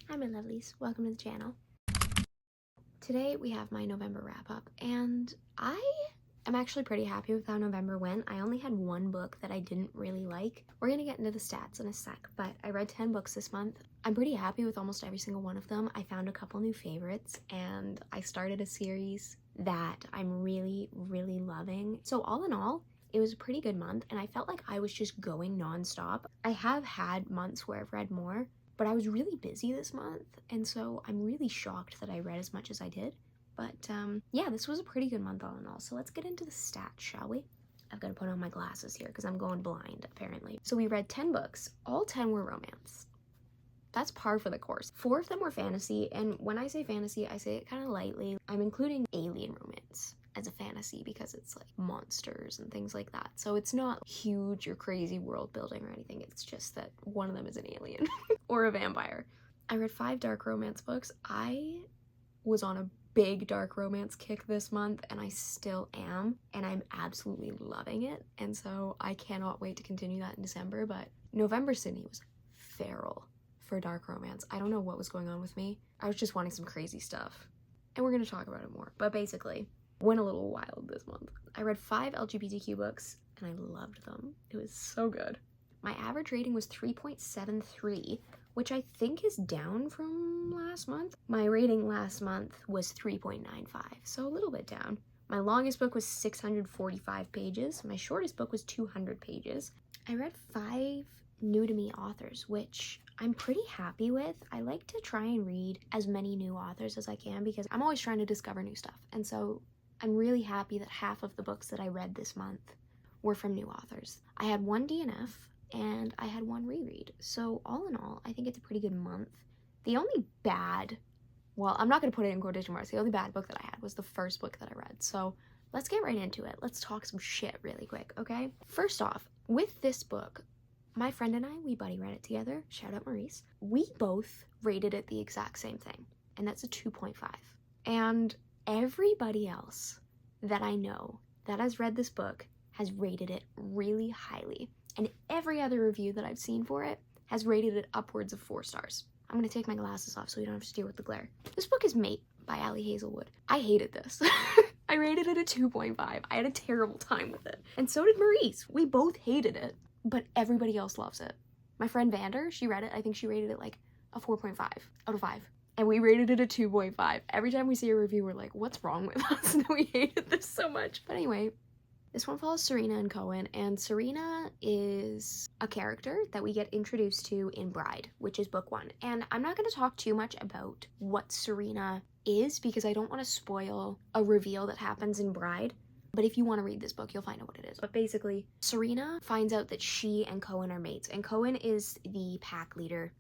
Hi my lovelies, welcome to the channel. Today we have my November wrap up and I am actually pretty happy with how November went. I only had one book that I didn't really like. We're gonna get into the stats in a sec, but I read 10 books this month. I'm pretty happy with almost every single one of them. I found a couple new favorites and I started a series that I'm really loving. So all in all, it was a pretty good month and I felt like I was just going non-stop. I have had months where I've read more, but I was really busy this month, and so I'm really shocked that I read as much as I did. But yeah, this was a pretty good month all in all. So let's get into the stats, shall we? I've got to put on my glasses here because I'm going blind, apparently. So we read 10 books. All 10 were romance. That's par for the course. 4 of them were fantasy, and when I say fantasy, I say it kind of lightly. I'm including alien romance as a fantasy because it's like monsters and things like that. So it's not huge or crazy world building or anything. It's just that one of them is an alien or a vampire. I read 5 dark romance books. I was on a big dark romance kick this month and I still am, and I'm absolutely loving it. And so I cannot wait to continue that in December. But November Sydney was feral for dark romance. I don't know what was going on with me. I was just wanting some crazy stuff. And we're going to talk about it more. But basically, went a little wild this month. I read 5 LGBTQ books and I loved them. It was so good. My average rating was 3.73, which I think is down from last month. My rating last month was 3.95, so a little bit down. My longest book was 645 pages. My shortest book was 200 pages. I read 5 new to me authors, which I'm pretty happy with. I like to try and read as many new authors as I can because I'm always trying to discover new stuff. And so I'm really happy that half of the books that I read this month were from new authors. I had 1 DNF and I had 1 reread. So all in all, I think it's a pretty good month. The only bad, well, I'm not going to put it in quotation marks, the only bad book that I had was the first book that I read. So let's get right into it. Let's talk some shit really quick, okay? First off, with this book, my friend and I, we buddy read it together. Shout out Maurice. We both rated it the exact same thing, and that's a 2.5. And everybody else that I know that has read this book has rated it really highly. And every other review that I've seen for it has rated it upwards of 4 stars. I'm gonna take my glasses off so you don't have to deal with the glare. This book is Mate by Ali Hazelwood. I hated this. I rated it a 2.5. I had a terrible time with it. And so did Maurice. We both hated it, but everybody else loves it. My friend Vander, she read it. I think she rated it like a 4.5 out of 5. And we rated it a 2.5. Every time we see a review, we're like, what's wrong with us? And we hated this so much. But anyway, this one follows Serena and Cohen, and Serena is a character that we get introduced to in Bride, which is book 1. And I'm not going to talk too much about what Serena is because I don't want to spoil a reveal that happens in Bride. But if you want to read this book, you'll find out what it is. But basically, Serena finds out that she and Cohen are mates, and Cohen is the pack leader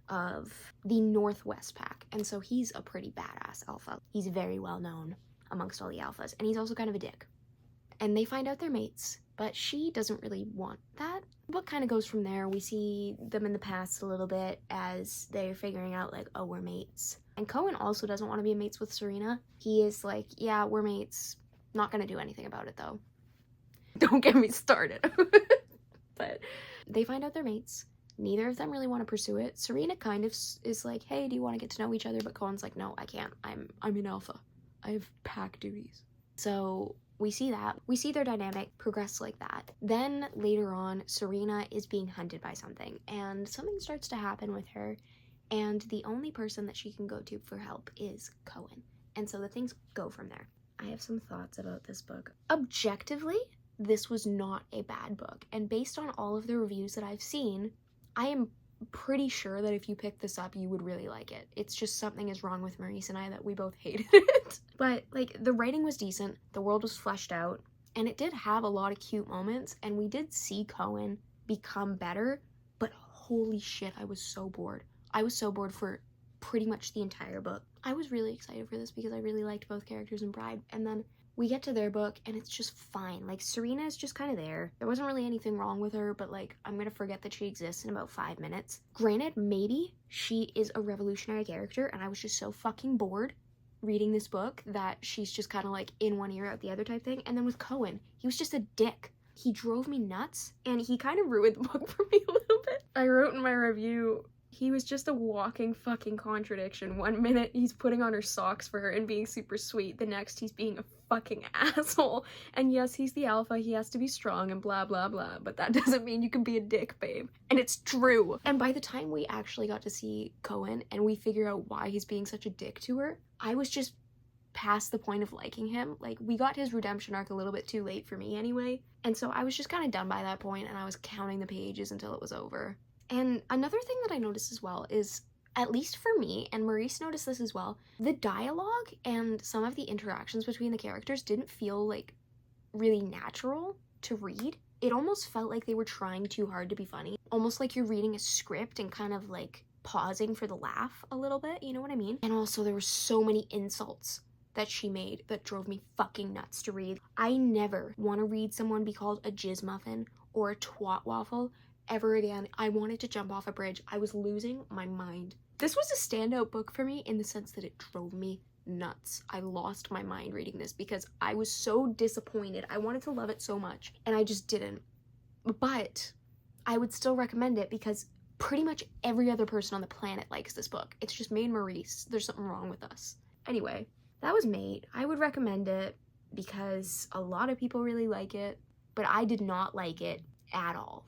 of the Northwest pack, and so he's a pretty badass alpha. He's very well known amongst all the alphas, and he's also kind of a dick. And they find out they're mates, but she doesn't really want that. The book kind of goes from there. We see them in the past a little bit as they're figuring out like, oh, we're mates. And Cohen also doesn't want to be mates with Serena. He is like, yeah, we're mates. Not gonna do anything about it though. Don't get me started. But they find out they're mates. Neither of them really want to pursue it. Serena kind of is like, hey, do you want to get to know each other? But Cohen's like, no, I can't. I'm an alpha. I have pack duties. So we see that. We see their dynamic progress like that. Then later on, Serena is being hunted by something, and something starts to happen with her, and the only person that she can go to for help is Cohen. And so the things go from there. I have some thoughts about this book. Objectively, this was not a bad book, and based on all of the reviews that I've seen, I am pretty sure that if you pick this up, you would really like it. It's just something is wrong with Maurice and I that we both hated it. But like, the writing was decent, the world was fleshed out, and it did have a lot of cute moments, and we did see Cohen become better, but holy shit, I was so bored. I was so bored for pretty much the entire book. I was really excited for this because I really liked both characters in Bride, and then we get to their book and it's just fine. Like, Serena is just kind of there. There wasn't really anything wrong with her, but like, I'm gonna forget that she exists in about 5 minutes. Granted, maybe she is a revolutionary character and I was just so fucking bored reading this book that she's just kind of like in one ear out the other type thing. And then with Cohen, he was just a dick. He drove me nuts and he kind of ruined the book for me a little bit. I wrote in my review, He was just a walking fucking contradiction. One minute he's putting on her socks for her and being super sweet, the next he's being a fucking asshole. And yes, he's the alpha, he has to be strong and blah blah blah, but that doesn't mean you can be a dick, babe. And it's true. And by the time we actually got to see Cohen and we figure out why he's being such a dick to her, I was just past the point of liking him. Like, we got his redemption arc a little bit too late for me anyway, and so I was just kind of done by that point, and I was counting the pages until it was over. And another thing that I noticed as well is, at least for me, and Maurice noticed this as well, the dialogue and some of the interactions between the characters didn't feel like really natural to read. It almost felt like they were trying too hard to be funny, almost like you're reading a script and kind of like pausing for the laugh a little bit, you know what I mean? And also there were so many insults that she made that drove me fucking nuts to read. I never want to read someone be called a jizz muffin or a twat waffle ever again. I wanted to jump off a bridge. I was losing my mind. This was a standout book for me in the sense that it drove me nuts. I lost my mind reading this because I was so disappointed. I wanted to love it so much and I just didn't. But I would still recommend it because pretty much every other person on the planet likes this book. It's just me and Maurice. There's something wrong with us. Anyway, that was Mate. I would recommend it because a lot of people really like it, but I did not like it at all.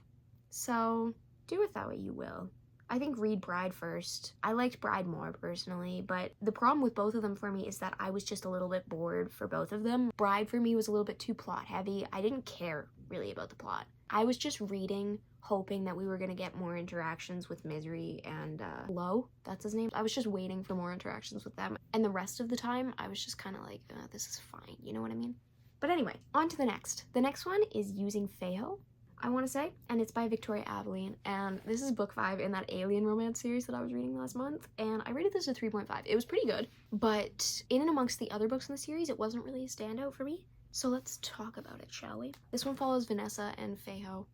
So do with that what you will. I think read Bride first. I liked Bride more personally, but the problem with both of them for me is that I was just a little bit bored for both of them. Bride for me was a little bit too plot heavy. I didn't care really about the plot. I was just reading, hoping that we were gonna get more interactions with Misery and Lo, that's his name. I was just waiting for more interactions with them. And the rest of the time, I was just kind of like, this is fine, you know what I mean? But anyway, on to the next. The next one is Using Feiho, I want to say, and it's by Victoria Aveline, and this is book 5 in that alien romance series that I was reading last month, and I rated this a 3.5. It was pretty good, but in and amongst the other books in the series, it wasn't really a standout for me. So let's talk about it, shall we? This one follows Vanessa and Feiho.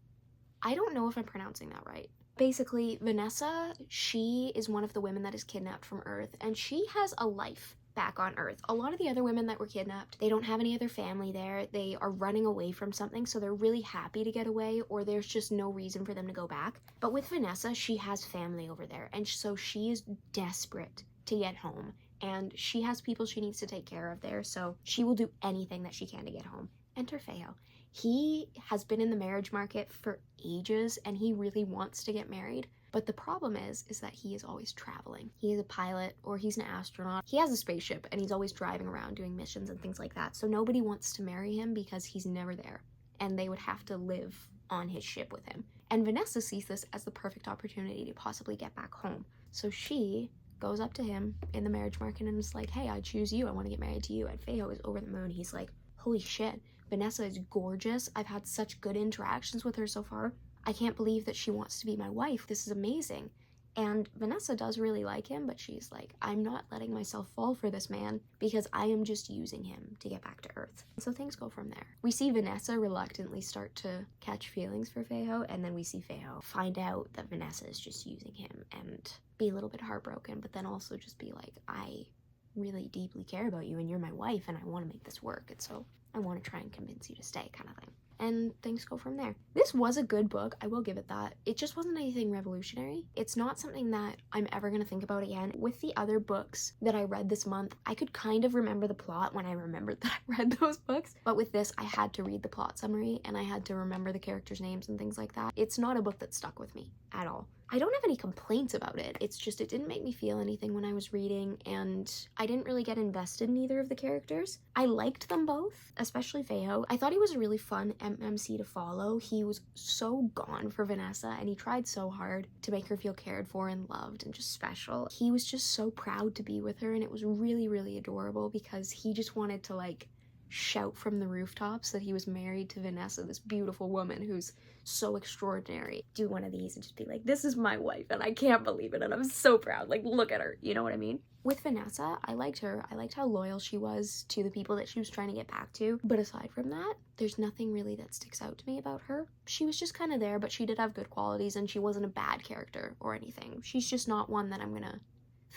I don't know if I'm pronouncing that right. Basically, Vanessa, she is one of the women that is kidnapped from Earth, and she has a life back on Earth. A lot of the other women that were kidnapped, they don't have any other family there. They are running away from something, so they're really happy to get away, or there's just no reason for them to go back. But with Vanessa, she has family over there, and so she is desperate to get home, and she has people she needs to take care of there, so she will do anything that she can to get home. Enter Feiho. He has been in the marriage market for ages, and he really wants to get married. But the problem is that he is always traveling. He is a pilot or he's an astronaut. He has a spaceship and he's always driving around doing missions and things like that. So nobody wants to marry him because he's never there and they would have to live on his ship with him. And Vanessa sees this as the perfect opportunity to possibly get back home. So she goes up to him in the marriage market and is like, hey, I choose you. I want to get married to you. And Feiho is over the moon. He's like, holy shit, Vanessa is gorgeous. I've had such good interactions with her so far. I can't believe that she wants to be my wife. This is amazing. And Vanessa does really like him, but she's like, I'm not letting myself fall for this man because I am just using him to get back to Earth. So things go from there. We see Vanessa reluctantly start to catch feelings for Feiho, and then we see Feiho find out that Vanessa is just using him and be a little bit heartbroken, but then also just be like, I really deeply care about you and you're my wife and I want to make this work, and so I want to try and convince you to stay, kind of thing. And things go from there. This was a good book, I will give it that. It just wasn't anything revolutionary. It's not something that I'm ever gonna think about again. With the other books that I read this month, I could kind of remember the plot when I remembered that I read those books. But with this, I had to read the plot summary and I had to remember the characters' names and things like that. It's not a book that stuck with me at all. I don't have any complaints about it. It's just it didn't make me feel anything when I was reading, and I didn't really get invested in either of the characters. I liked them both, especially Feiho. I thought he was a really fun MMC to follow. He was so gone for Vanessa, and he tried so hard to make her feel cared for and loved and just special. He was just so proud to be with her, and it was really, really adorable because he just wanted to, like, shout from the rooftops that he was married to Vanessa, this beautiful woman who's so extraordinary. Do one of these and just be like, this is my wife and I can't believe it and I'm so proud, like, look at her, you know what I mean? With Vanessa, I liked her. I liked how loyal she was to the people that she was trying to get back to, but aside from that, there's nothing really that sticks out to me about her. She was just kind of there, but she did have good qualities and she wasn't a bad character or anything. She's just not one that I'm gonna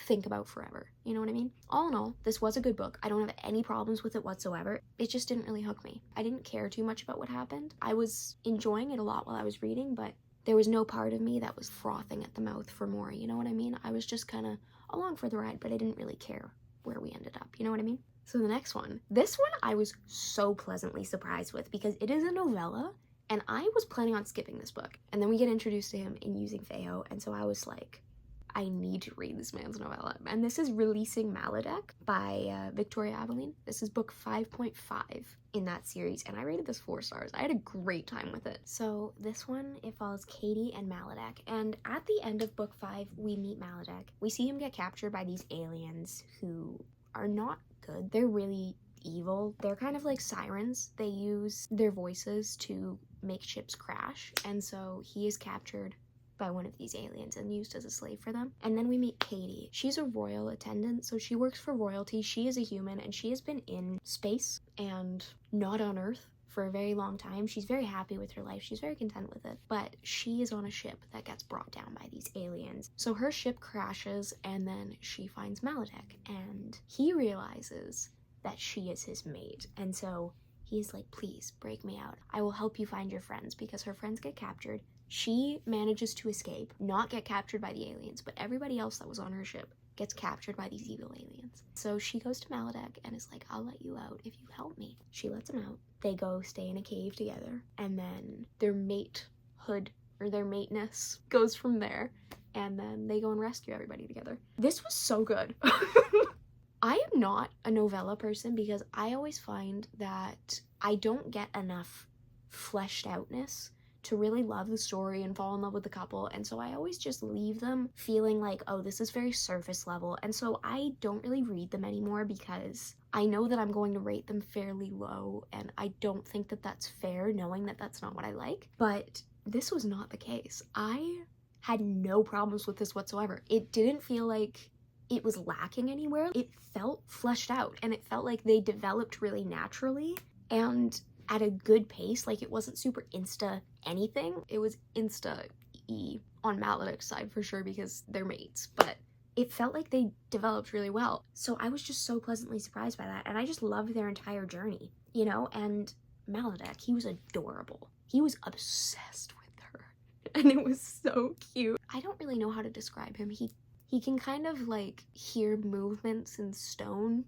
think about forever, you know what I mean? All in all, this was a good book. I don't have any problems with it whatsoever. It just didn't really hook me. I didn't care too much about what happened. I was enjoying it a lot while I was reading, but there was no part of me that was frothing at the mouth for more, you know what I mean? I was just kind of along for the ride, but I didn't really care where we ended up, you know what I mean? So the next one. This one I was so pleasantly surprised with because it is a novella, and I was planning on skipping this book. And then we get introduced to him in Using Feo, and so I was like, I need to read this man's novella. And this is Releasing Maledek by Victoria Aveline. This is book 5.5 in that series, and I rated this 4 stars. I had a great time with it. So this one, it follows Katie and Maledek, and at the end of book 5, we meet Maledek. We see him get captured by these aliens who are not good. They're really evil. They're kind of like sirens. They use their voices to make ships crash, and so he is captured by one of these aliens and used as a slave for them. And then we meet Katie. She's a royal attendant, so she works for royalty. She is a human, and she has been in space and not on Earth for a very long time. She's very happy with her life. She's very content with it. But she is on a ship that gets brought down by these aliens. So her ship crashes, and then she finds Maledek, and he realizes that she is his mate. And so he's like, please break me out. I will help you find your friends, because her friends get captured. She manages to escape, not get captured by the aliens, but everybody else that was on her ship gets captured by these evil aliens. So she goes to Maledek and is like, I'll let you out if you help me. She lets him out. They go stay in a cave together, and then their matehood, or their mateness, goes from there, and then they go and rescue everybody together. This was so good. I am not a novella person because I always find that I don't get enough fleshed outness to really love the story and fall in love with the couple, and so I always just leave them feeling like, oh, this is very surface level, and so I don't really read them anymore because I know that I'm going to rate them fairly low, and I don't think that that's fair, knowing that that's not what I like. But this was not the case. I had no problems with this whatsoever. It didn't feel like it was lacking anywhere. It felt fleshed out, and it felt like they developed really naturally and at a good pace. Like, it wasn't super insta anything. It was insta-y on Maledek's side for sure because they're mates, but it felt like they developed really well. So I was just so pleasantly surprised by that, and I just loved their entire journey, you know? And Maledek, he was adorable. He was obsessed with her, and it was so cute. I don't really know how to describe him. He can kind of like hear movements in stone,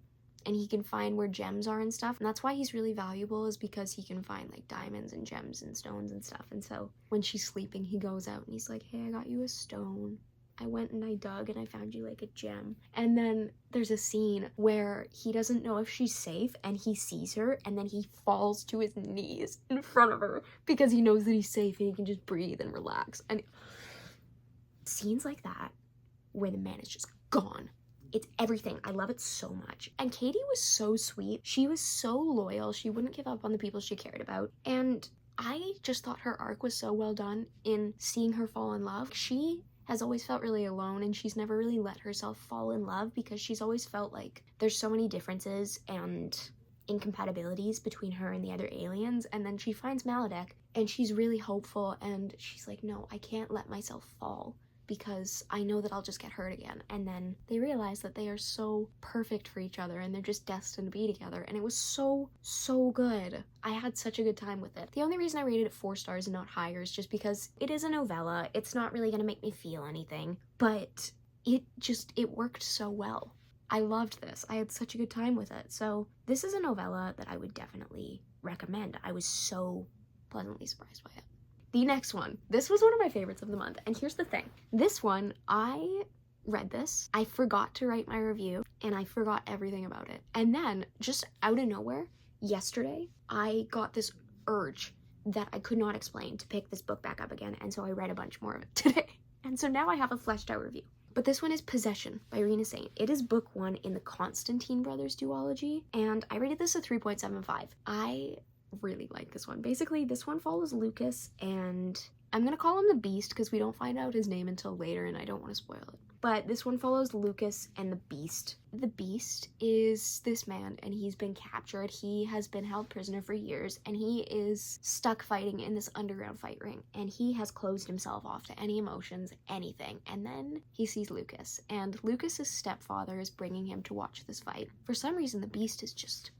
and he can find where gems are and stuff, and that's why he's really valuable, is because he can find like diamonds and gems and stones and stuff. And so when she's sleeping, he goes out and he's like, hey, I got you a stone. I went and I dug and I found you like a gem. And then there's a scene where he doesn't know if she's safe, and he sees her, and then he falls to his knees in front of her because he knows that he's safe and he can just breathe and relax. And scenes like that where the man is just gone, it's everything. I love it so much. And Katie was so sweet. She was so loyal. She wouldn't give up on the people she cared about. And I just thought her arc was so well done in seeing her fall in love. She has always felt really alone, and she's never really let herself fall in love because she's always felt like there's so many differences and incompatibilities between her and the other aliens. And then she finds Maledek, and she's really hopeful, and she's like, no, I can't let myself fall because I know that I'll just get hurt again. And then they realize that they are so perfect for each other, and they're just destined to be together. And it was so, so good. I had such a good time with it. The only reason I rated it 4 stars and not higher is just because it is a novella. It's not really gonna make me feel anything, but it worked so well. I loved this. I had such a good time with it. So this is a novella that I would definitely recommend. I was so pleasantly surprised by it. The next one, this was one of my favorites of the month, and here's the thing. This one, I read this, I forgot to write my review, and I forgot everything about it. And then, just out of nowhere, yesterday, I got this urge that I could not explain to pick this book back up again, and so I read a bunch more of it today. And so now I have a fleshed out review. But this one is Possession by Rena Saint. It is book 1 in the Constantine Brothers duology, and I rated this a 3.75. I really like this one. Basically, this one follows Lucas, and I'm gonna call him the Beast because we don't find out his name until later, and I don't want to spoil it. But this one follows Lucas and the Beast. The Beast is this man, and he's been captured. He has been held prisoner for years, and he is stuck fighting in this underground fight ring, and he has closed himself off to any emotions, anything. And then he sees Lucas, and Lucas's stepfather is bringing him to watch this fight. For some reason, the Beast is just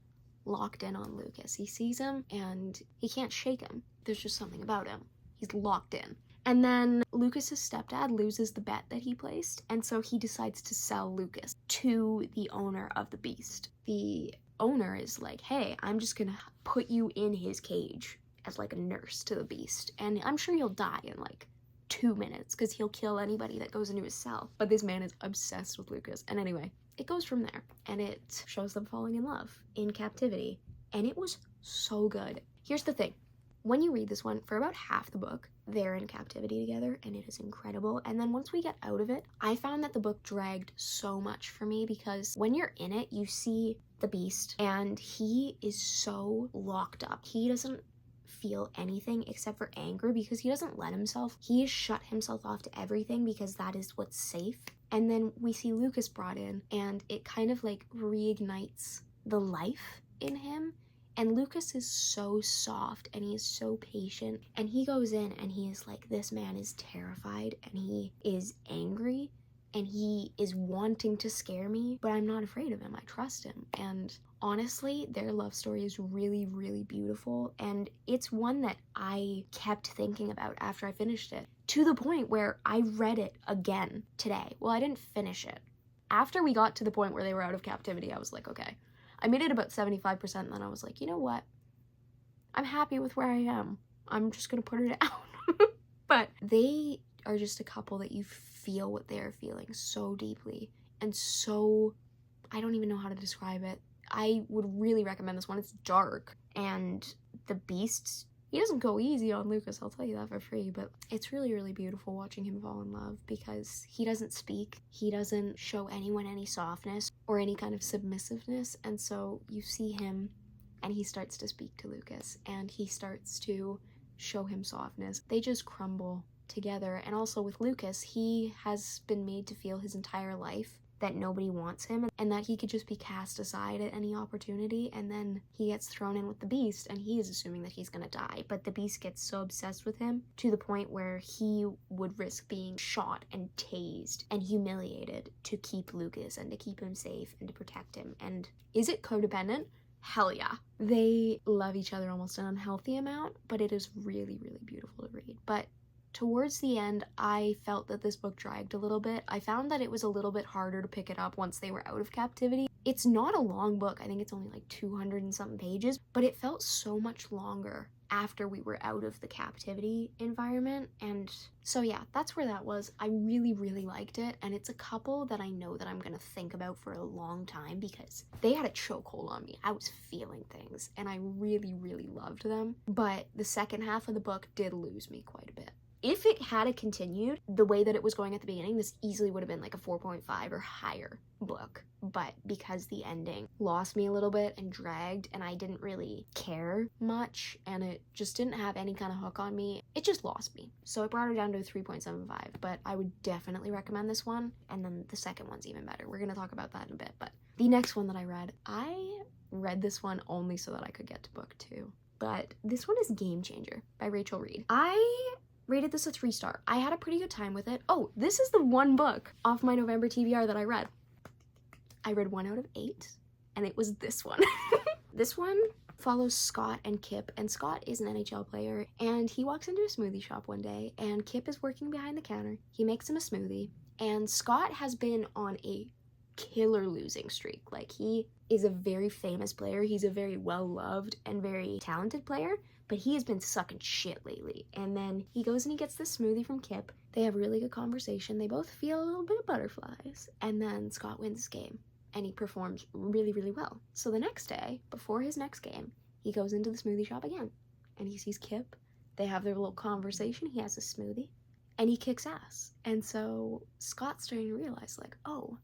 locked in on Lucas. He sees him and he can't shake him. There's just something about him. He's locked in. And then Lucas's stepdad loses the bet that he placed, and so he decides to sell Lucas to the owner of the beast. The owner is like, hey, I'm just gonna put you in his cage as like a nurse to the beast, and I'm sure you'll die in like 2 minutes because he'll kill anybody that goes into his cell. But this man is obsessed with Lucas. And anyway, it goes from there, and it shows them falling in love in captivity, and it was so good. Here's the thing. When you read this one, for about half the book, they're in captivity together, and it is incredible. And then once we get out of it, I found that the book dragged so much for me, because when you're in it, you see the beast, and he is so locked up. He doesn't feel anything except for anger, because he doesn't let himself. He has shut himself off to everything because that is what's safe. And then we see Lucas brought in, and it kind of like reignites the life in him. And Lucas is so soft, and he is so patient, and he goes in and he is like, this man is terrified, and he is angry, and he is wanting to scare me, but I'm not afraid of him. I trust him. And honestly, their love story is really, really beautiful, and it's one that I kept thinking about after I finished it, to the point where I read it again today. Well, I didn't finish it. After we got to the point where they were out of captivity, I was like, okay. I made it about 75%, and then I was like, you know what? I'm happy with where I am. I'm just gonna put it down. But they are just a couple that you feel what they're feeling so deeply, and so, I don't even know how to describe it. I would really recommend this one. It's dark, and the beast, he doesn't go easy on Lucas, I'll tell you that for free, but it's really, really beautiful watching him fall in love, because he doesn't speak, he doesn't show anyone any softness or any kind of submissiveness, and so you see him, and he starts to speak to Lucas, and he starts to show him softness. They just crumble together. And also with Lucas, he has been made to feel his entire life that nobody wants him, and that he could just be cast aside at any opportunity, and then he gets thrown in with the beast, and he is assuming that he's gonna die, but the beast gets so obsessed with him to the point where he would risk being shot and tased and humiliated to keep Lucas and to keep him safe and to protect him. And is it codependent? Hell yeah. They love each other almost an unhealthy amount, but it is really, really beautiful to read. But towards the end, I felt that this book dragged a little bit. I found that it was a little bit harder to pick it up once they were out of captivity. It's not a long book. I think it's only like 200 and something pages, but it felt so much longer after we were out of the captivity environment. And so yeah, that's where that was. I really, really liked it, and it's a couple that I know that I'm gonna think about for a long time, because they had a chokehold on me. I was feeling things, and I really, really loved them. But the second half of the book did lose me quite a bit. If it had continued the way that it was going at the beginning, this easily would have been like a 4.5 or higher book. But because the ending lost me a little bit and dragged, and I didn't really care much, and it just didn't have any kind of hook on me, it just lost me. So it brought it down to a 3.75, but I would definitely recommend this one. And then the second one's even better. We're gonna talk about that in a bit. But the next one that I read this one only so that I could get to book 2. But this one is Game Changer by Rachel Reed. I rated this a 3-star. I had a pretty good time with it. Oh, this is the one book off my November TBR that I read. I read 1 out of 8, and it was this one. This one follows Scott and Kip, and Scott is an NHL player, and he walks into a smoothie shop one day, and Kip is working behind the counter. He makes him a smoothie, and Scott has been on a killer losing streak. Like, he is a very famous player. He's a very well-loved and very talented player, but he has been sucking shit lately. And then he goes and he gets this smoothie from Kip. They have a really good conversation. They both feel a little bit of butterflies. And then Scott wins this game, and he performs really, really well. So the next day, before his next game, he goes into the smoothie shop again, and he sees Kip. They have their little conversation. He has a smoothie, and he kicks ass. And so Scott's starting to realize, like, oh,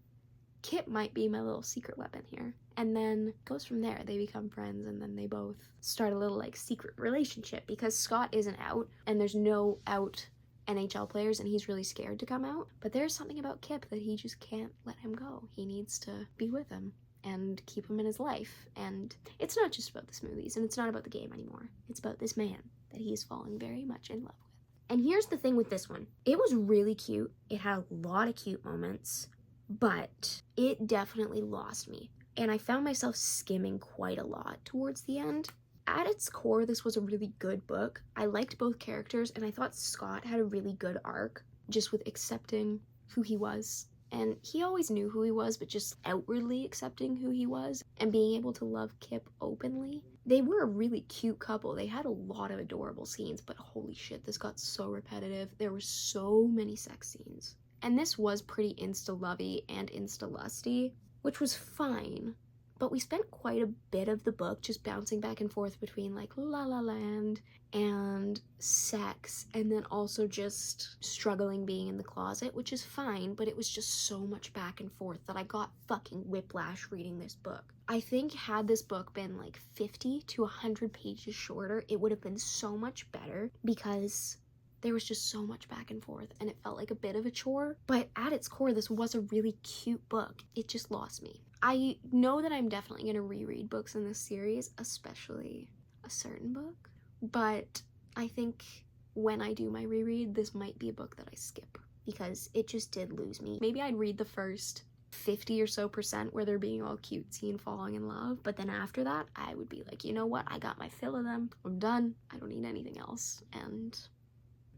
Kip might be my little secret weapon here. And then goes from there. They become friends, and then they both start a little like secret relationship, because Scott isn't out, and there's no out NHL players, and he's really scared to come out. But there's something about Kip that he just can't let him go. He needs to be with him and keep him in his life. And it's not just about the smoothies, and it's not about the game anymore. It's about this man that he is falling very much in love with. And here's the thing with this one. It was really cute. It had a lot of cute moments, but it definitely lost me. And I found myself skimming quite a lot towards the end. At its core, this was a really good book. I liked both characters, and I thought Scott had a really good arc, just with accepting who he was. And he always knew who he was, but just outwardly accepting who he was and being able to love Kip openly. They were a really cute couple. They had a lot of adorable scenes, but holy shit, this got so repetitive. There were so many sex scenes. And this was pretty insta-lovey and insta-lusty, which was fine. But we spent quite a bit of the book just bouncing back and forth between like La La Land and sex, and then also just struggling being in the closet, which is fine, but it was just so much back and forth that I got fucking whiplash reading this book. I think had this book been like 50 to 100 pages shorter, it would have been so much better, because there was just so much back and forth and it felt like a bit of a chore. But at its core, this was a really cute book. It just lost me. I know that I'm definitely going to reread books in this series, especially a certain book, but I think when I do my reread, this might be a book that I skip because it just did lose me. Maybe I'd read the first 50 or so percent where they're being all cutesy and falling in love, but then after that, I would be like, you know what? I got my fill of them. I'm done. I don't need anything else. And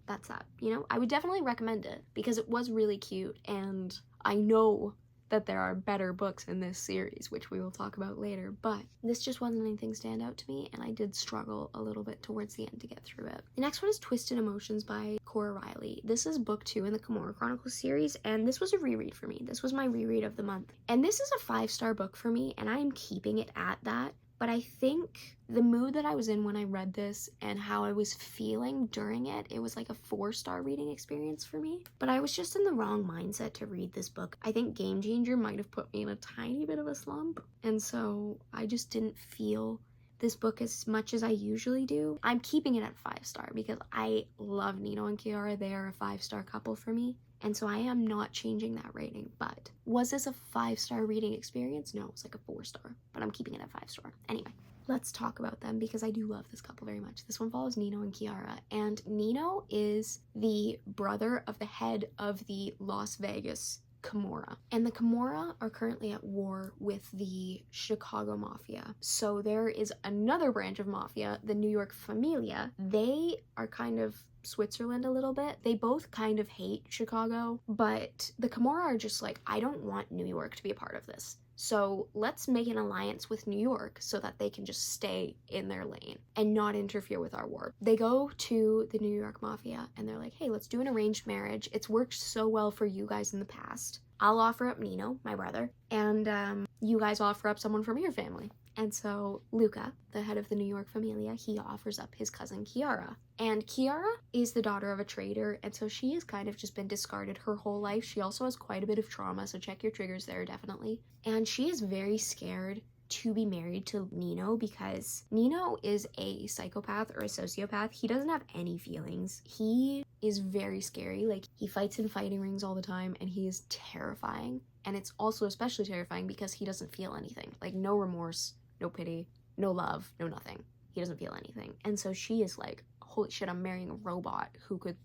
that's that. You know, I would definitely recommend it because it was really cute, and I know that there are better books in this series, which we will talk about later, but this just wasn't anything stand out to me, and I did struggle a little bit towards the end to get through it. The next one is Twisted Emotions by Cora Riley. This is book 2 in the Kimura Chronicles series, and this was a reread for me. This was my reread of the month, and this is a 5-star book for me, and I am keeping it at that. But I think the mood that I was in when I read this and how I was feeling during it, it was like a 4-star reading experience for me. But I was just in the wrong mindset to read this book. I think Game Changer might have put me in a tiny bit of a slump. And so I just didn't feel this book as much as I usually do. I'm keeping it at 5-star because I love Nino and Kiara. They are a 5-star couple for me. And so I am not changing that rating, but was this a 5-star reading experience? No, it's like a 4-star, but I'm keeping it at 5-star. Anyway, let's talk about them because I do love this couple very much. This one follows Nino and Kiara, and Nino is the brother of the head of the Las Vegas Kimura. And the Kimura are currently at war with the Chicago Mafia. So there is another branch of Mafia, the New York Familia. They are kind of Switzerland a little bit. They both kind of hate Chicago, but the Kimura are just like, I don't want New York to be a part of this. So let's make an alliance with New York so that they can just stay in their lane and not interfere with our war. They go to the New York Mafia and they're like, hey, let's do an arranged marriage. It's worked so well for you guys in the past. I'll offer up Nino, my brother, and you guys offer up someone from your family. And so Luca, the head of the New York Familia, he offers up his cousin Kiara. And Kiara is the daughter of a trader, and so she has kind of just been discarded her whole life. She also has quite a bit of trauma, so check your triggers there, definitely. And she is very scared to be married to Nino because Nino is a psychopath or a sociopath. He doesn't have any feelings. He is very scary. Like, he fights in fighting rings all the time, and he is terrifying. And it's also especially terrifying because he doesn't feel anything. Like, no remorse, no pity, no love, no nothing. He doesn't feel anything. And so she is like, holy shit, I'm marrying a robot who could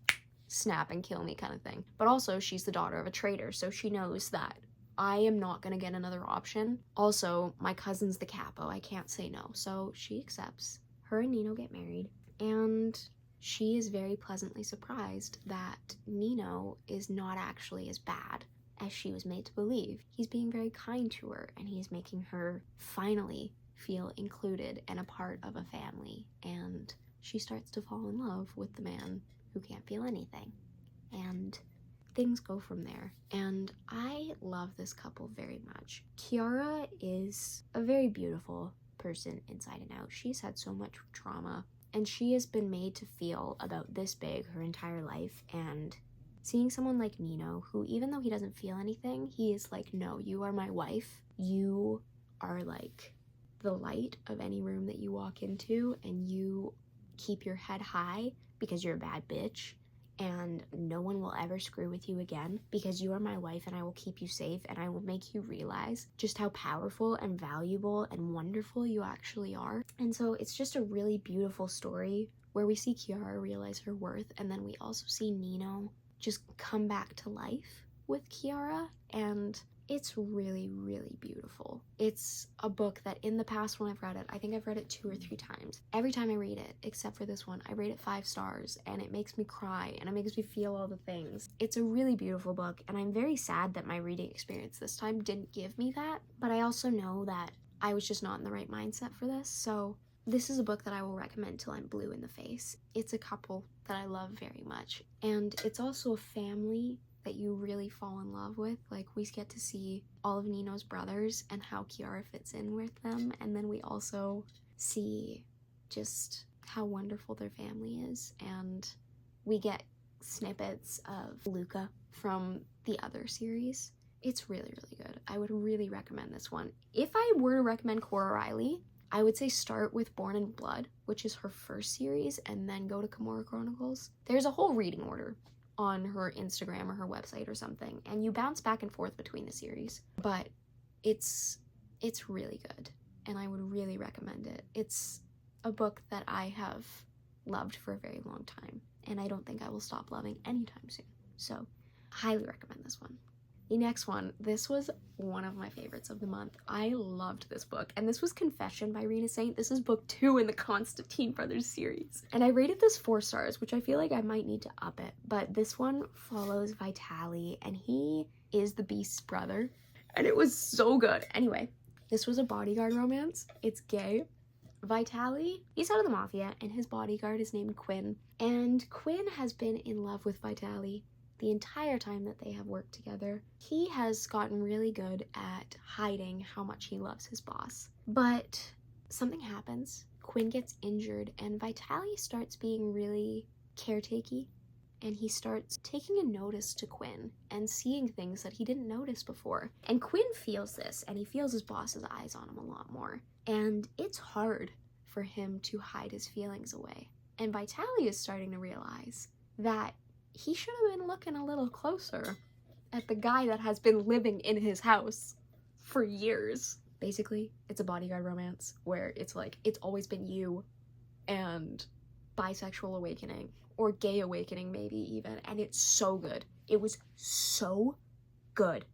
snap and kill me kind of thing. But also, she's the daughter of a trader, so she knows that I am not gonna get another option. Also, my cousin's the capo, I can't say no. So she accepts. Her and Nino get married, and she is very pleasantly surprised that Nino is not actually as bad as she was made to believe. He's being very kind to her, and he's making her finally feel included and a part of a family. And she starts to fall in love with the man who can't feel anything. And things go from there. And I love this couple very much. Kiara is a very beautiful person inside and out. She's had so much trauma, and she has been made to feel about this big her entire life. And seeing someone like Nino, who even though he doesn't feel anything, he is like, no, you are my wife. You are like the light of any room that you walk into, and you keep your head high because you're a bad bitch, and no one will ever screw with you again because you are my wife, and I will keep you safe, and I will make you realize just how powerful and valuable and wonderful you actually are. And so it's just a really beautiful story where we see Kiara realize her worth, and then we also see Nino just come back to life with Kiara, and It's really, really beautiful. It's a book that in the past when I've read it, I think I've read it 2 or 3 times. Every time I read it, except for this one, I rate it 5 stars, and it makes me cry, and it makes me feel all the things. It's a really beautiful book, and I'm very sad that my reading experience this time didn't give me that, but I also know that I was just not in the right mindset for this, so this is a book that I will recommend till I'm blue in the face. It's a couple that I love very much, and it's also a family that you really fall in love with. Like, we get to see all of Nino's brothers and how Kiara fits in with them, and then we also see just how wonderful their family is, and we get snippets of Luca from the other series. It's really, really good. I would really recommend this one. If I were to recommend Cora Riley, I would say start with Born in Blood, which is her first series, and then go to Kimura Chronicles. There's a whole reading order on her Instagram or her website or something, and you bounce back and forth between the series, but it's really good, and I would really recommend it. It's a book that I have loved for a very long time, and I don't think I will stop loving anytime soon, so highly recommend this one. The next one, this was one of my favorites of the month. I loved this book, and this was Confession by Rena Saint. This is book 2 in the Constantine Brothers series, and I rated this 4 stars, which I feel like I might need to up it, but this one follows Vitali, and he is the Beast's brother, and it was so good. Anyway, this was a bodyguard romance. It's gay. Vitali, he's out of the mafia, and his bodyguard is named Quinn, and Quinn has been in love with Vitali the entire time that they have worked together. He has gotten really good at hiding how much he loves his boss. But something happens, Quinn gets injured, and Vitali starts being really caretakey, and he starts taking a notice to Quinn and seeing things that he didn't notice before. And Quinn feels this, and he feels his boss's eyes on him a lot more. And it's hard for him to hide his feelings away. And Vitali is starting to realize that he should have been looking a little closer at the guy that has been living in his house for years. Basically, it's a bodyguard romance where it's like, it's always been you and bisexual awakening, or gay awakening maybe even, and it's so good. It was so good.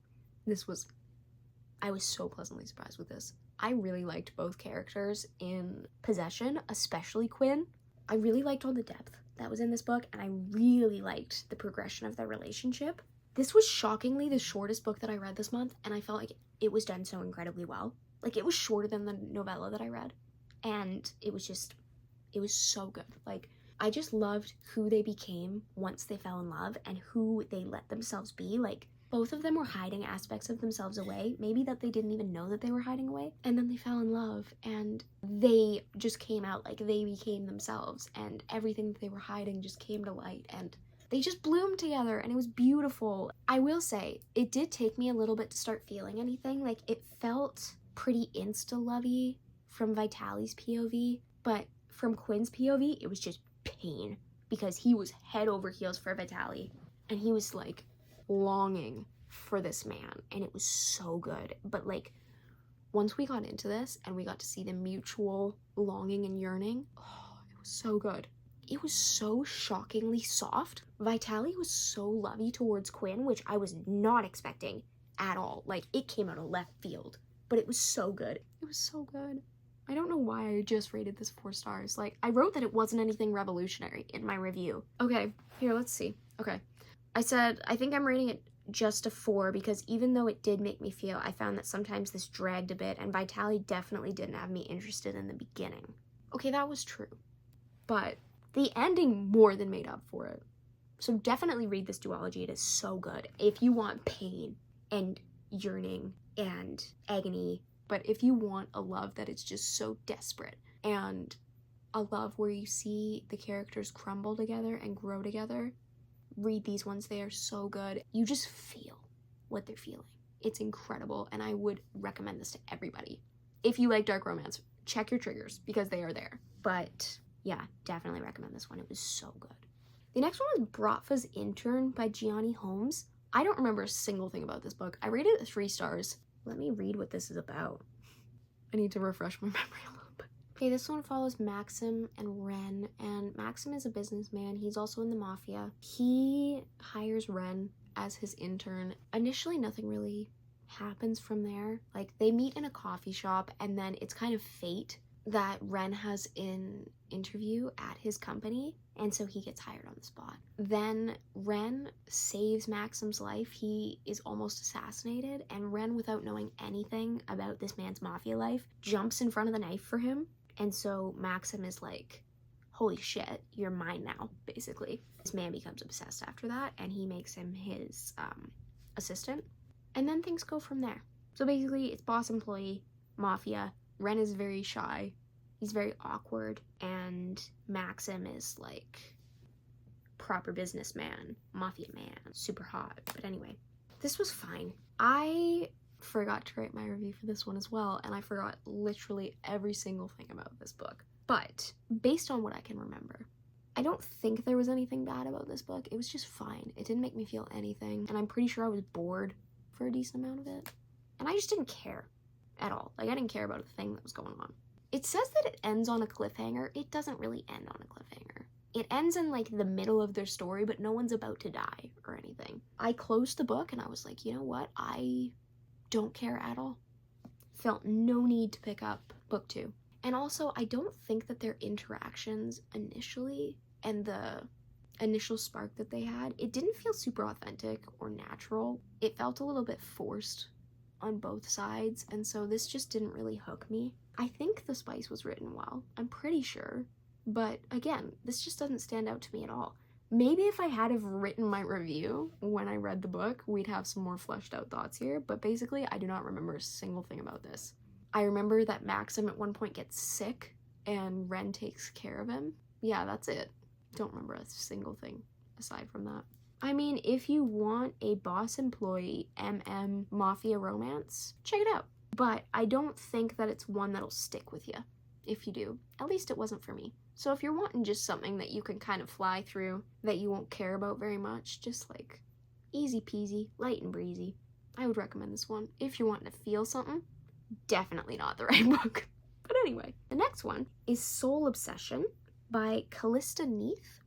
I was so pleasantly surprised with this. I really liked both characters in Possession, especially Quinn. I really liked all the depth that was in this book, and I really liked the progression of their relationship. This was shockingly the shortest book that I read this month, and I felt like it was done so incredibly well. Like, it was shorter than the novella that I read, and it was so good. Like, I just loved who they became once they fell in love and who they let themselves be. Like, both of them were hiding aspects of themselves away, maybe that they didn't even know that they were hiding away, and then they fell in love, and they just came out, like, they became themselves, and everything that they were hiding just came to light, and they just bloomed together, and it was beautiful. I will say, it did take me a little bit to start feeling anything. Like, it felt pretty insta-lovey from Vitali's POV, but from Quinn's POV, it was just pain, because he was head over heels for Vitali, and he was, like, longing for this man, and it was so good. But, like, once we got into this and we got to see the mutual longing and yearning, oh, it was so good. It was so shockingly soft. Vitali was so lovey towards Quinn, which I was not expecting at all. Like, it came out of left field, but it was so good. It was so good. I don't know why I just rated this 4 stars. Like, I wrote that it wasn't anything revolutionary in my review. Okay, here, let's see. Okay. I said, I think I'm rating it just a 4 because even though it did make me feel, I found that sometimes this dragged a bit, and Vitali definitely didn't have me interested in the beginning. Okay, that was true. But the ending more than made up for it. So definitely read this duology. It is so good. If you want pain and yearning and agony, but if you want a love that is just so desperate and a love where you see the characters crumble together and grow together, read these ones. They are so good. You just feel what they're feeling. It's incredible, and I would recommend this to everybody. If you like dark romance, check your triggers because they are there. But yeah, definitely recommend this one. It was so good. The next one was Bratva's Intern by Gianni Holmes. I don't remember a single thing about this book. I rated it 3 stars. Let me read what this is about. I need to refresh my memory a little bit. Okay, this one follows Maxim and Ren, and Maxim is a businessman. He's also in the mafia. He hires Ren as his intern. Initially, nothing really happens from there. Like, they meet in a coffee shop, and then it's kind of fate that Ren has an interview at his company, and so he gets hired on the spot. Then Ren saves Maxim's life. He is almost assassinated, and Ren, without knowing anything about this man's mafia life, jumps in front of the knife for him. And so Maxim is like, holy shit, you're mine now, basically. This man becomes obsessed after that, and he makes him his assistant. And then things go from there. So basically, it's boss employee, mafia. Ren is very shy. He's very awkward. And Maxim is like proper businessman, mafia man, super hot. But anyway, this was fine. I forgot to write my review for this one as well, and I forgot literally every single thing about this book. But based on what I can remember, I don't think there was anything bad about this book. It was just fine. It didn't make me feel anything, and I'm pretty sure I was bored for a decent amount of it. And I just didn't care at all. Like, I didn't care about the thing that was going on. It says that it ends on a cliffhanger. It doesn't really end on a cliffhanger. It ends in, like, the middle of their story, but no one's about to die or anything. I closed the book, and I was like, you know what? I don't care at all. Felt no need to pick up book 2. And also, I don't think that their interactions initially and the initial spark that they had, it didn't feel super authentic or natural. It felt a little bit forced on both sides, and so this just didn't really hook me. I think the spice was written well. I'm pretty sure. But again, this just doesn't stand out to me at all. Maybe if I had have written my review when I read the book, we'd have some more fleshed out thoughts here, but basically I do not remember a single thing about this. I remember that Maxim at one point gets sick and Ren takes care of him. Yeah, that's it. Don't remember a single thing aside from that. I mean, if you want a boss employee mafia romance, check it out. But I don't think that it's one that'll stick with you if you do. At least it wasn't for me. So if you're wanting just something that you can kind of fly through, that you won't care about very much, just like easy peasy, light and breezy, I would recommend this one. If you're wanting to feel something, definitely not the right book. But anyway, the next one is Soul Obsession by Callista Neath.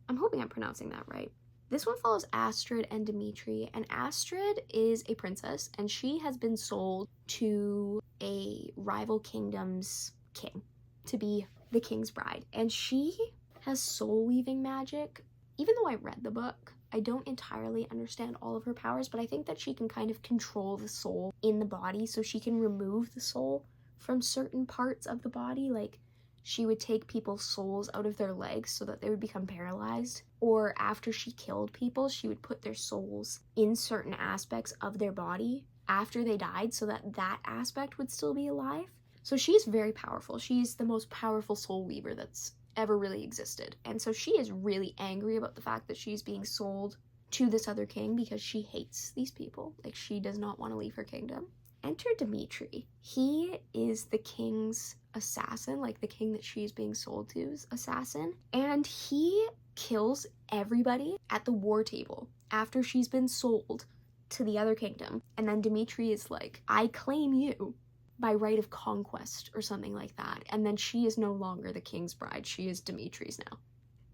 I'm hoping I'm pronouncing that right. This one follows Astrid and Dimitri, and Astrid is a princess, and she has been sold to a rival kingdom's king to be the king's bride. And she has soul weaving magic. Even though I read the book, I don't entirely understand all of her powers, but I think that she can kind of control the soul in the body, so she can remove the soul from certain parts of the body. Like, she would take people's souls out of their legs so that they would become paralyzed. Or after she killed people, she would put their souls in certain aspects of their body after they died so that that aspect would still be alive. So she's very powerful. She's the most powerful soul weaver that's ever really existed. And so she is really angry about the fact that she's being sold to this other king because she hates these people. Like, she does not want to leave her kingdom. Enter Dimitri. He is the king's assassin, like the king that she's being sold to's assassin. And he kills everybody at the war table after she's been sold to the other kingdom. And then Dimitri is like, I claim you by right of conquest or something like that. And then she is no longer the king's bride. She is Dimitri's now.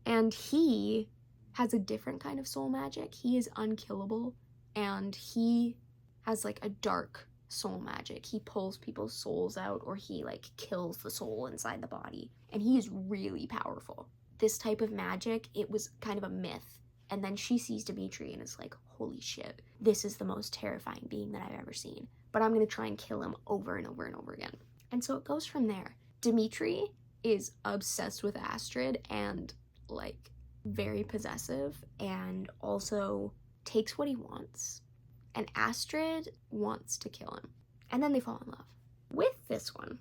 And he has a different kind of soul magic. He is unkillable, and he has like a dark soul magic. He pulls people's souls out, or he like kills the soul inside the body. And he is really powerful. This type of magic, it was kind of a myth. And then she sees Dimitri and is like, holy shit, this is the most terrifying being that I've ever seen. But I'm going to try and kill him over and over and over again. And so it goes from there. Dimitri is obsessed with Astrid and like very possessive, and also takes what he wants. And Astrid wants to kill him. And then they fall in love. With this one,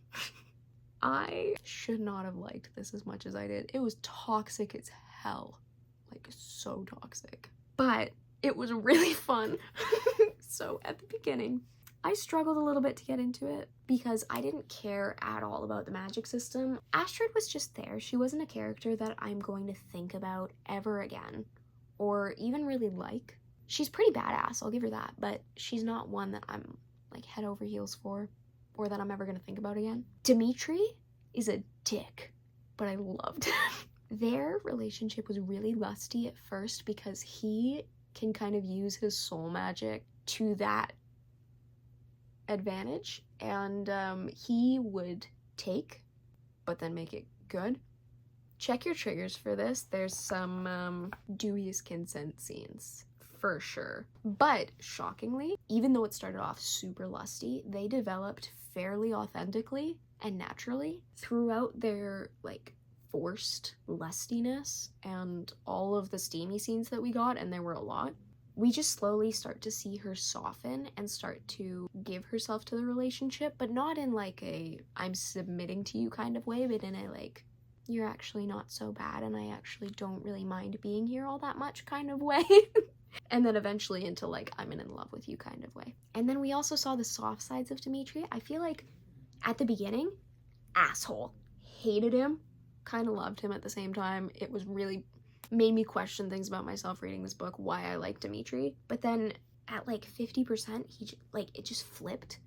I should not have liked this as much as I did. It was toxic as hell. Like, so toxic. But it was really fun. So at the beginning, I struggled a little bit to get into it because I didn't care at all about the magic system. Astrid was just there. She wasn't a character that I'm going to think about ever again or even really like. She's pretty badass, I'll give her that, but she's not one that I'm like head over heels for or that I'm ever going to think about again. Dimitri is a dick, but I loved him. Their relationship was really lusty at first because he can kind of use his soul magic to that advantage, and he would take, but then make it good. Check your triggers for this. There's some dubious consent scenes, for sure. But shockingly, even though it started off super lusty, they developed fairly authentically and naturally throughout their, like, forced lustiness and all of the steamy scenes that we got, and there were a lot. We just slowly start to see her soften and start to give herself to the relationship, but not in like a I'm submitting to you kind of way, but in a like, you're actually not so bad and I actually don't really mind being here all that much kind of way. And then eventually into like, I'm in love with you kind of way. And then we also saw the soft sides of Dimitri. I feel like at the beginning, asshole. Hated him. Kind of loved him at the same time. It was really made me question things about myself reading this book, why I like Dimitri. But then at like 50%, it just flipped.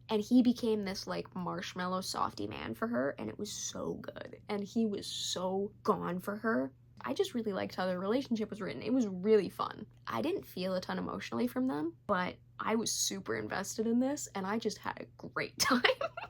And he became this like marshmallow softy man for her, and it was so good. And he was so gone for her. I just really liked how their relationship was written. It was really fun. I didn't feel a ton emotionally from them, but I was super invested in this, and I just had a great time.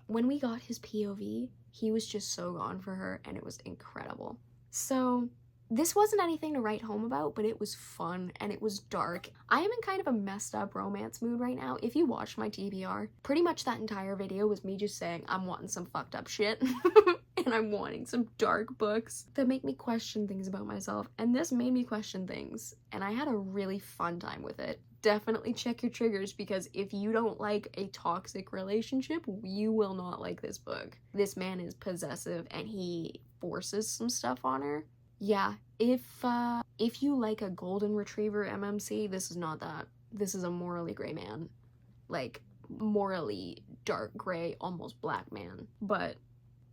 When we got his POV, he was just so gone for her, and it was incredible. So this wasn't anything to write home about, but it was fun and it was dark. I am in kind of a messed up romance mood right now. If you watched my TBR, pretty much that entire video was me just saying I'm wanting some fucked up shit and I'm wanting some dark books that make me question things about myself, and this made me question things, and I had a really fun time with it. Definitely check your triggers, because if you don't like a toxic relationship, you will not like this book. This man is possessive and he forces some stuff on her. Yeah, if you like a golden retriever MMC, this is not that. This is a morally gray man. Like, morally dark gray, almost black man. But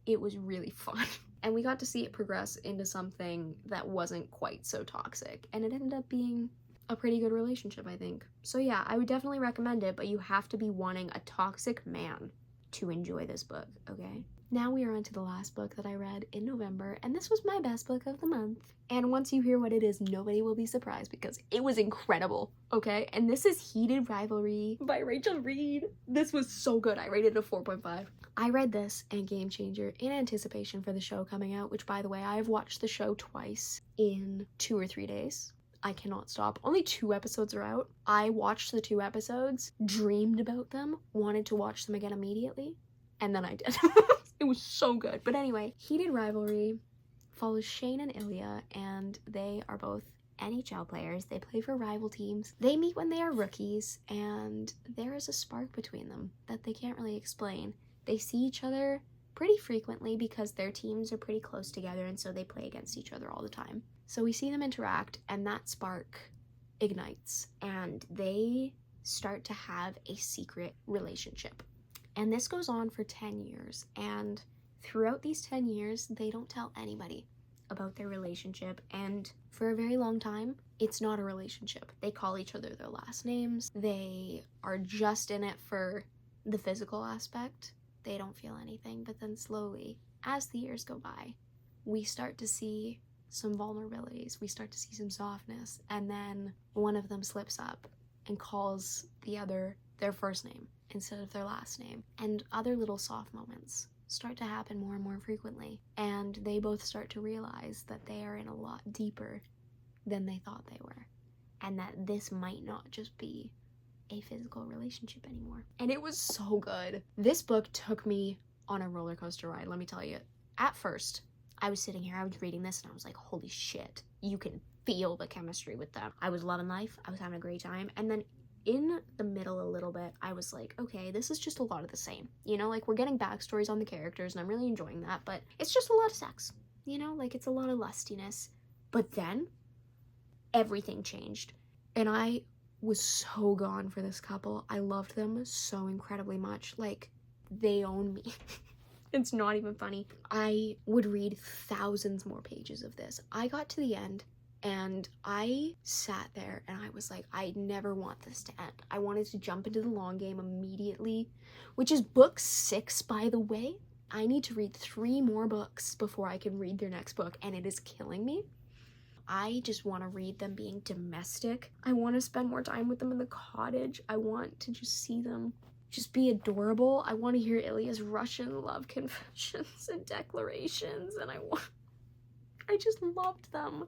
it was really fun. And we got to see it progress into something that wasn't quite so toxic. And it ended up being a pretty good relationship, I think. So yeah, I would definitely recommend it, but you have to be wanting a toxic man to enjoy this book, okay? Now we are on to the last book that I read in November, and this was my best book of the month. And once you hear what it is, nobody will be surprised because it was incredible, okay? And this is Heated Rivalry by Rachel Reed. This was so good. I rated it a 4.5. I read this and Game Changer in anticipation for the show coming out, which, by the way, I have watched the show twice in 2 or 3 days. I cannot stop. Only 2 episodes are out. I watched the 2 episodes, dreamed about them, wanted to watch them again immediately, and then I did. It was so good. But anyway, Heated Rivalry follows Shane and Ilya, and they are both NHL players. They play for rival teams. They meet when they are rookies, and there is a spark between them that they can't really explain. They see each other pretty frequently because their teams are pretty close together, and so they play against each other all the time. So we see them interact, and that spark ignites, and they start to have a secret relationship. And this goes on for 10 years, and throughout these 10 years, they don't tell anybody about their relationship, and for a very long time, it's not a relationship. They call each other their last names. They are just in it for the physical aspect. They don't feel anything, but then slowly, as the years go by, we start to see some vulnerabilities. We start to see some softness, and then one of them slips up and calls the other their first name instead of their last name. And other little soft moments start to happen more and more frequently. And they both start to realize that they are in a lot deeper than they thought they were. And that this might not just be a physical relationship anymore. And it was so good. This book took me on a roller coaster ride, let me tell you. At first, I was sitting here, I was reading this, and I was like, holy shit, you can feel the chemistry with them. I was loving life, I was having a great time, and then in the middle a little bit, I was like, okay, this is just a lot of the same. You know, like, we're getting backstories on the characters, and I'm really enjoying that, but it's just a lot of sex. You know, like, it's a lot of lustiness. But then, everything changed. And I was so gone for this couple. I loved them so incredibly much. Like, they own me. It's not even funny. I would read thousands more pages of this. I got to the end, and I sat there and I was like, I never want this to end. I wanted to jump into the long game immediately, which is book 6, by the way. I need to read 3 more books before I can read their next book, and it is killing me. I just want to read them being domestic. I want to spend more time with them in the cottage. I want to just see them just be adorable. I want to hear Ilya's Russian love confessions and declarations, and I just loved them.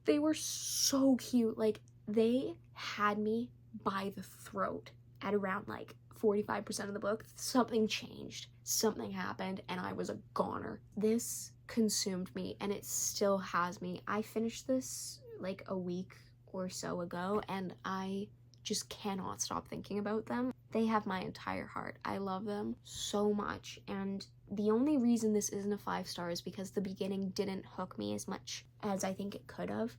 They were so cute. Like, they had me by the throat at around like 45% of the book. Something changed, something happened, and I was a goner. This consumed me, and it still has me. I finished this like a week or so ago, and I just cannot stop thinking about them. They have my entire heart. I love them so much, and the only reason this isn't a 5-star is because the beginning didn't hook me as much as I think it could have,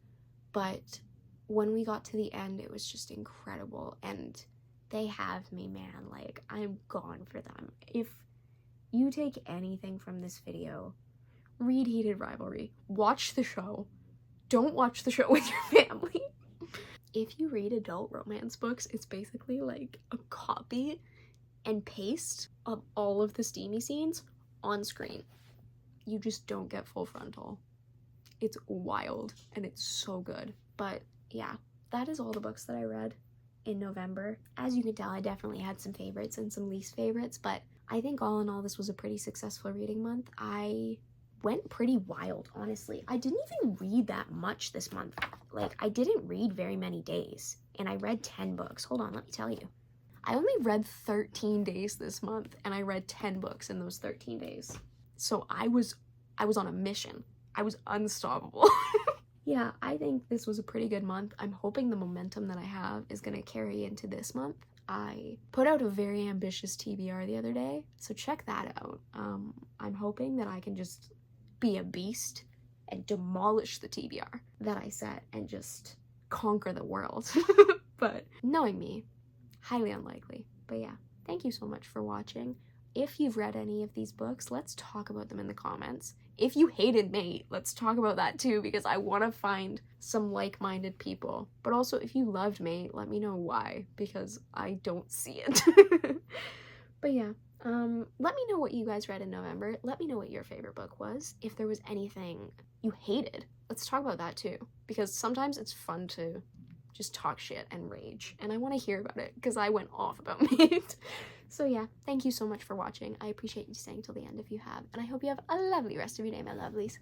but when we got to the end, it was just incredible, and they have me, man. Like, I'm gone for them. If you take anything from this video, read Heated Rivalry. Watch the show. Don't watch the show with your family. If you read adult romance books, it's basically like a copy and paste of all of the steamy scenes on screen. You just don't get full frontal. It's wild, and it's so good. But yeah, that is all the books that I read in November. As you can tell, I definitely had some favorites and some least favorites, but I think all in all, this was a pretty successful reading month. I went pretty wild, honestly. I didn't even read that much this month. Like, I didn't read very many days, and I read 10 books. Hold on, let me tell you. I only read 13 days this month, and I read 10 books in those 13 days. So I was on a mission. I was unstoppable. Yeah, I think this was a pretty good month. I'm hoping the momentum that I have is gonna carry into this month. I put out a very ambitious TBR the other day, so check that out. I'm hoping that I can just be a beast and demolish the TBR that I set and just conquer the world. But knowing me, highly unlikely. But yeah, thank you so much for watching. If you've read any of these books, let's talk about them in the comments. If you hated Mate, let's talk about that too, because I want to find some like-minded people. But also, if you loved Mate, let me know why, because I don't see it. But yeah, let me know what you guys read in November. Let me know what your favorite book was. If there was anything you hated, let's talk about that too, because sometimes it's fun to just talk shit and rage, and I want to hear about it because I went off about Mate. So yeah, thank you so much for watching. I appreciate you staying till the end if you have, and I hope you have a lovely rest of your day, my lovelies.